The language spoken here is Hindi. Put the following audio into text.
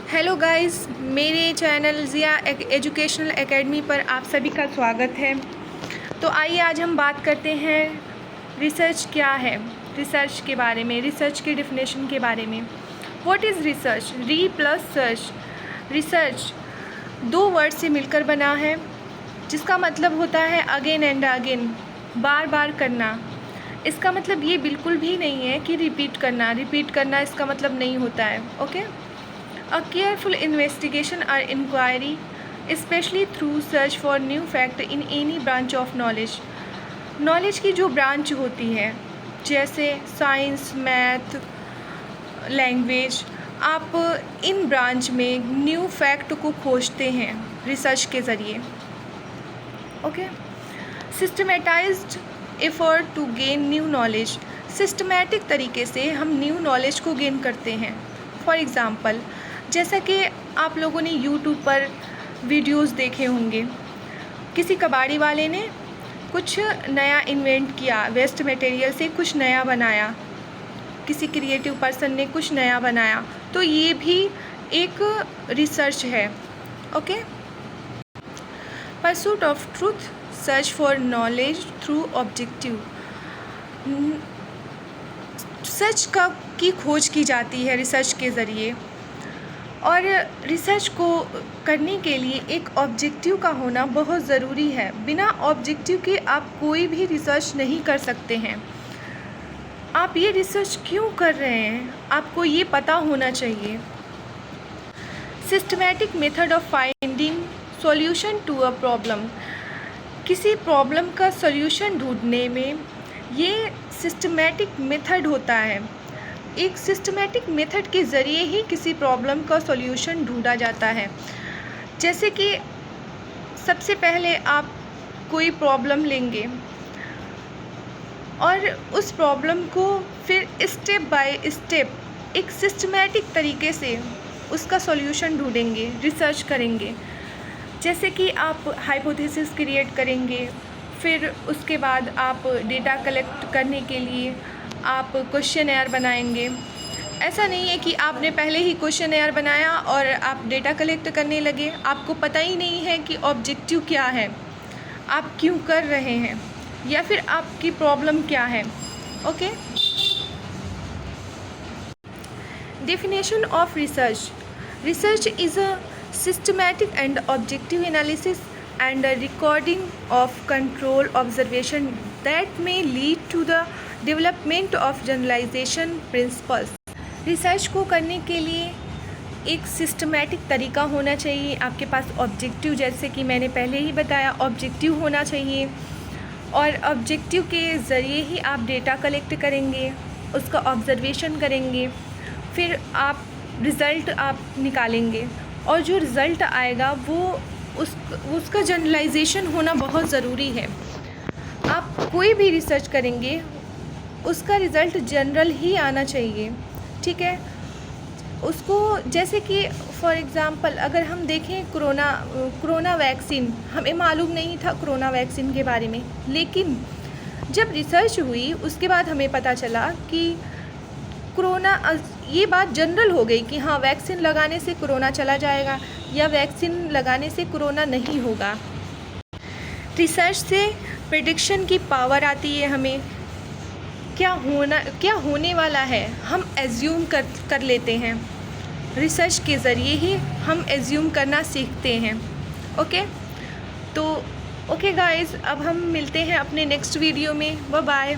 हेलो गाइस, मेरे चैनल ज़िया एजुकेशनल एकेडमी पर आप सभी का स्वागत है। तो आइए आज हम बात करते हैं रिसर्च क्या है, रिसर्च के बारे में, रिसर्च के डिफिनेशन के बारे में। What is research? री प्लस सर्च। रिसर्च दो वर्ड से मिलकर बना है, जिसका मतलब होता है अगेन एंड अगेन, बार बार करना। इसका मतलब ये बिल्कुल भी नहीं है कि रिपीट करना इसका मतलब नहीं होता है। Okay, A careful investigation or inquiry, especially through search for new fact in any branch of knowledge. Knowledge की जो ब्रांच होती है, जैसे साइंस, मैथ, लैंग्वेज, आप इन ब्रांच में न्यू फैक्ट को खोजते हैं रिसर्च के ज़रिए। Okay, systematised effort to gain new knowledge. Systematic तरीके से हम न्यू नॉलेज को गेन करते हैं। फॉर एग्ज़ाम्पल, जैसा कि आप लोगों ने यूट्यूब पर वीडियोस देखे होंगे, किसी कबाड़ी वाले ने कुछ नया इन्वेंट किया, वेस्ट मटेरियल से कुछ नया बनाया, किसी क्रिएटिव पर्सन ने कुछ नया बनाया, तो ये भी एक रिसर्च है। Okay, pursuit of truth, search for knowledge through objective. सच की खोज की जाती है रिसर्च के ज़रिए, और रिसर्च को करने के लिए एक ऑब्जेक्टिव का होना बहुत ज़रूरी है। बिना ऑब्जेक्टिव के आप कोई भी रिसर्च नहीं कर सकते हैं। आप ये रिसर्च क्यों कर रहे हैं, आपको ये पता होना चाहिए। Systematic method of finding solution to a problem. किसी प्रॉब्लम का सॉल्यूशन ढूंढने में ये सिस्टमैटिक मेथड होता है। एक सिस्टमैटिक मेथड के ज़रिए ही किसी प्रॉब्लम का सॉल्यूशन ढूंढा जाता है। जैसे कि सबसे पहले आप कोई प्रॉब्लम लेंगे और उस प्रॉब्लम को फिर स्टेप बाय स्टेप एक सिस्टमैटिक तरीके से उसका सॉल्यूशन ढूंढेंगे, रिसर्च करेंगे। जैसे कि आप हाइपोथेसिस क्रिएट करेंगे, फिर उसके बाद आप डेटा कलेक्ट करने के लिए आप क्वेश्चनएयर बनाएंगे। ऐसा नहीं है कि आपने पहले ही क्वेश्चनएयर बनाया और आप डेटा कलेक्ट करने लगे, आपको पता ही नहीं है कि ऑब्जेक्टिव क्या है, आप क्यों कर रहे हैं, या फिर आपकी प्रॉब्लम क्या है। Okay, definition of research. Research is a systematic and objective analysis and a recording of control observation that may lead to the development of generalization principles. Research को करने के लिए एक सिस्टमैटिक तरीका होना चाहिए। आपके पास ऑब्जेक्टिव, जैसे कि मैंने पहले ही बताया, ऑब्जेक्टिव होना चाहिए, और ऑब्जेक्टिव के ज़रिए ही आप डेटा कलेक्ट करेंगे, उसका ऑब्जर्वेशन करेंगे, फिर आप रिज़ल्ट आप निकालेंगे, और जो रिज़ल्ट आएगा वो उसका जनरलाइजेशन होना बहुत ज़रूरी है। आप कोई भी रिसर्च करेंगे, उसका रिज़ल्ट जनरल ही आना चाहिए, ठीक है। उसको, जैसे कि फॉर एग्ज़ाम्पल अगर हम देखें कोरोना वैक्सीन, हमें मालूम नहीं था कोरोना वैक्सीन के बारे में, लेकिन जब रिसर्च हुई उसके बाद हमें पता चला कि कोरोना, ये बात जनरल हो गई कि हाँ, वैक्सीन लगाने से कोरोना चला जाएगा या वैक्सीन लगाने से कोरोना नहीं होगा। रिसर्च से प्रेडिक्शन की पावर आती है। हमें क्या होने वाला है हम एज्यूम कर लेते हैं। रिसर्च के ज़रिए ही हम एज्यूम करना सीखते हैं। ओके, तो ओके गाइस, अब हम मिलते हैं अपने नेक्स्ट वीडियो में। Bye bye.